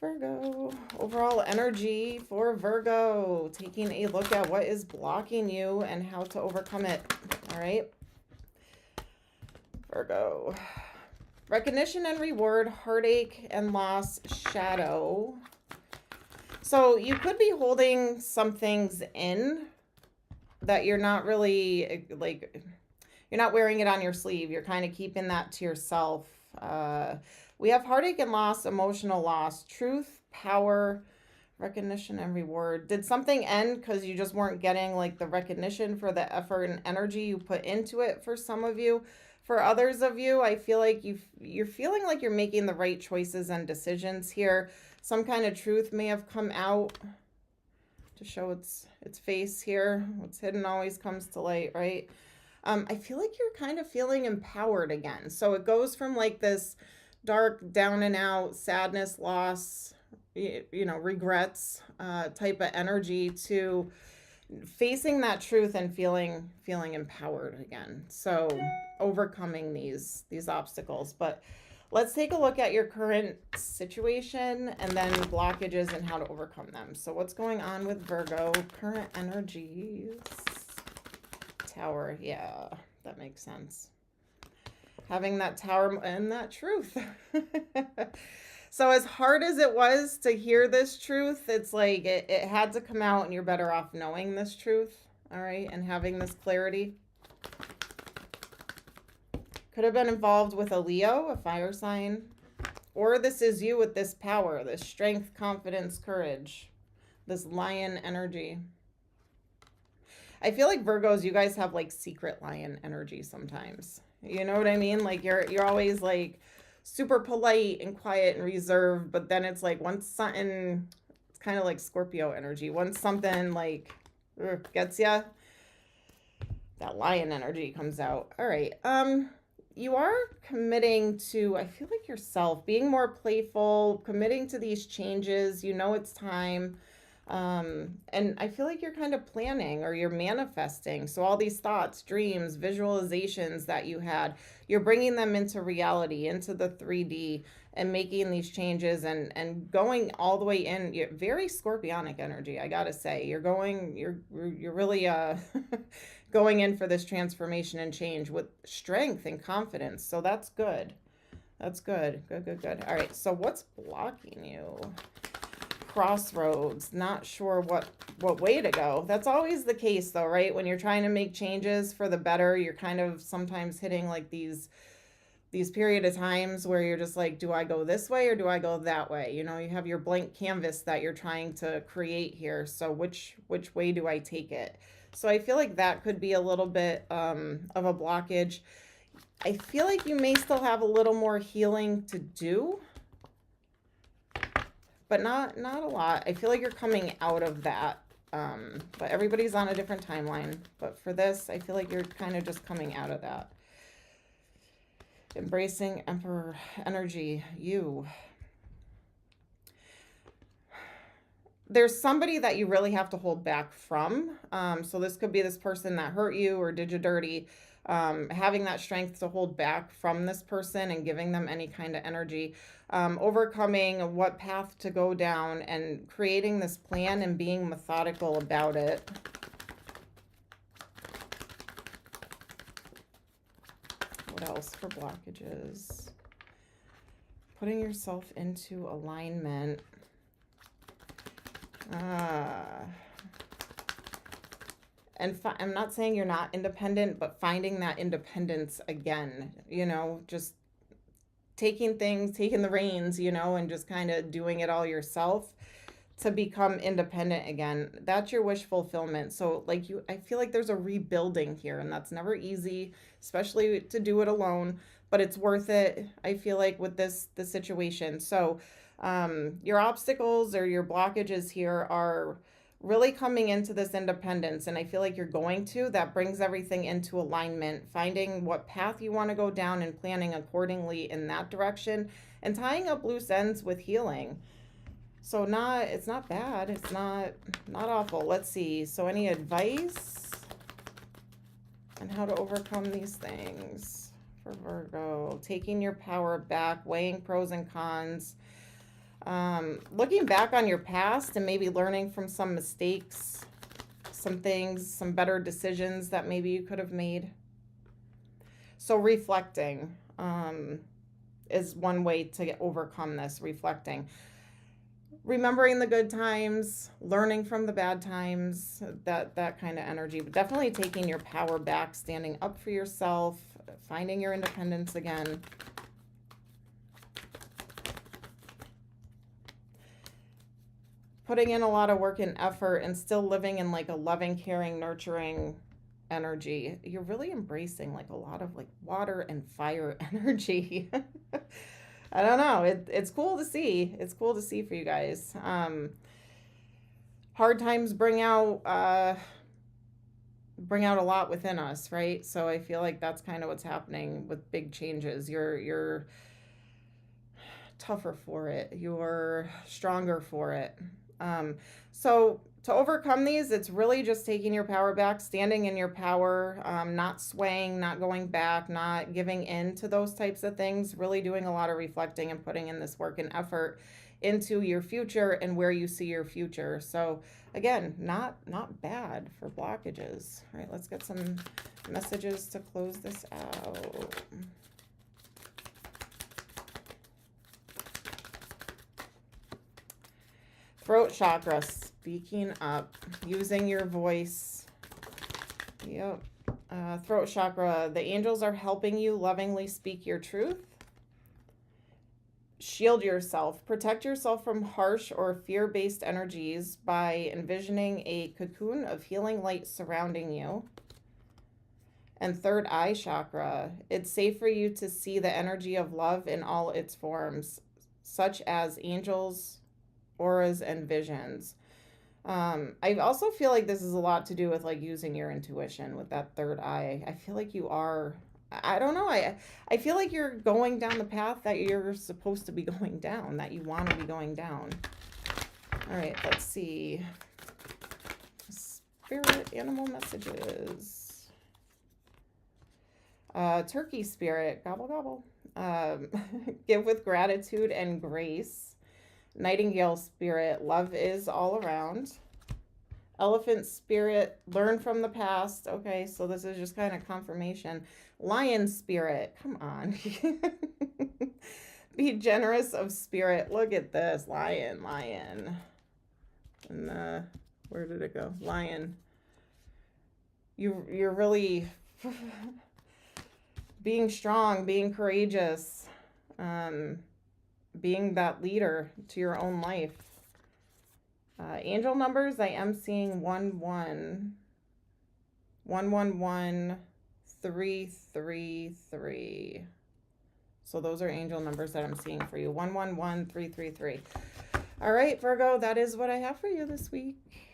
Virgo, overall energy for Virgo, taking a look at what is blocking you and how to overcome it. All right, Virgo, recognition and reward, heartache and loss, shadow. So you could be holding some things in that you're not really like, you're not wearing it on your sleeve. You're kind of keeping that to yourself. We have heartache and loss, emotional loss, truth, power, recognition and reward. Did something end because you just weren't getting like the recognition for the effort and energy you put into it for some of you? For others of you, I feel like you're feeling like you're making the right choices and decisions here. Some kind of truth may have come out to show its face here. What's hidden always comes to light, right? I feel like you're kind of feeling empowered again. So it goes from like this dark, down and out, sadness, loss, regrets type of energy to facing that truth and feeling empowered again. So overcoming these obstacles. But let's take a look at your current situation and then blockages and how to overcome them. So what's going on with Virgo? Current energies. Tower. Yeah, that makes sense. Having that tower and that truth. So as hard as it was to hear this truth, it's like it had to come out, and you're better off knowing this truth, all right, and having this clarity. Could have been involved with a Leo, a fire sign, or this is you with this power, this strength, confidence, courage, this lion energy. I feel like Virgos, you guys have like secret lion energy sometimes. You know what I mean? Like you're always like super polite and quiet and reserved, but then it's like once something, it's kind of like Scorpio energy. Once something like gets ya, that lion energy comes out. All right. You are committing to, I feel like yourself, being more playful, committing to these changes. You know it's time. And I feel like you're kind of planning or you're manifesting. So all these thoughts, dreams, visualizations that you had, you're bringing them into reality, into the 3D, and making these changes and going all the way in. You're very scorpionic energy, I gotta say. You're really going in for this transformation and change with strength and confidence. So that's good. That's good. Good. All right. So what's blocking you? Crossroads, not sure what way to go. That's always the case though, right? When you're trying to make changes for the better, you're kind of sometimes hitting like these period of times where you're just like, do I go this way or do I go that way? You have your blank canvas that you're trying to create here. So which way do I take it? So I feel like that could be a little bit of a blockage. I feel like you may still have a little more healing to do, but not a lot. I feel like you're coming out of that. But everybody's on a different timeline. But for this, I feel like you're kind of just coming out of that. Embracing Emperor energy, you. There's somebody that you really have to hold back from. So this could be this person that hurt you or did you dirty. Having that strength to hold back from this person and giving them any kind of energy. Overcoming what path to go down and creating this plan and being methodical about it. What else for blockages? Putting yourself into alignment. And I'm not saying you're not independent, but finding that independence again, just taking the reins, and just kind of doing it all yourself to become independent again. That's your wish fulfillment. So like I feel like there's a rebuilding here, and that's never easy, especially to do it alone, but it's worth it. I feel like with this situation. So your obstacles or your blockages here are really coming into this independence, and I feel like you're going to. That brings everything into alignment, finding what path you want to go down and planning accordingly in that direction, and tying up loose ends with healing. So it's not bad. It's not awful. Let's see. So any advice on how to overcome these things for Virgo? Taking your power back, weighing pros and cons. Looking back on your past and maybe learning from some mistakes, some things, some better decisions that maybe you could have made. So reflecting is one way to overcome this, reflecting. Remembering the good times, learning from the bad times, that kind of energy. But definitely taking your power back, standing up for yourself, finding your independence again. Putting in a lot of work and effort and still living in like a loving, caring, nurturing energy. You're really embracing like a lot of like water and fire energy. I don't know. It's cool to see. It's cool to see for you guys. Hard times bring out a lot within us, right? So I feel like that's kind of what's happening with big changes. You're tougher for it. You're stronger for it. So to overcome these, it's really just taking your power back, standing in your power, not swaying, not going back, not giving in to those types of things, really doing a lot of reflecting and putting in this work and effort into your future and where you see your future. So again, not bad for blockages. All right, let's get some messages to close this out. Throat chakra, speaking up, using your voice. Yep. Throat chakra, the angels are helping you lovingly speak your truth. Shield yourself. Protect yourself from harsh or fear-based energies by envisioning a cocoon of healing light surrounding you. And third eye chakra, it's safe for you to see the energy of love in all its forms, such as angels, auras, and visions. I also feel like this is a lot to do with like using your intuition with that third eye. I feel like you are, I don't know, I feel like you're going down the path that you're supposed to be going down, that you want to be going down. All right, let's see. Spirit animal messages. Turkey spirit, gobble gobble. Give with gratitude and grace. Nightingale spirit, love is all around. Elephant spirit, learn from the past. Okay, so this is just kind of confirmation. Lion spirit, come on. Be generous of spirit. Look at this, lion. And where did it go? Lion. You're really being strong, being courageous. Being that leader to your own life. Angel numbers, I am seeing 11, 111, 333. So those are angel numbers that I'm seeing for you. 111, 333. All right, Virgo, that is what I have for you this week.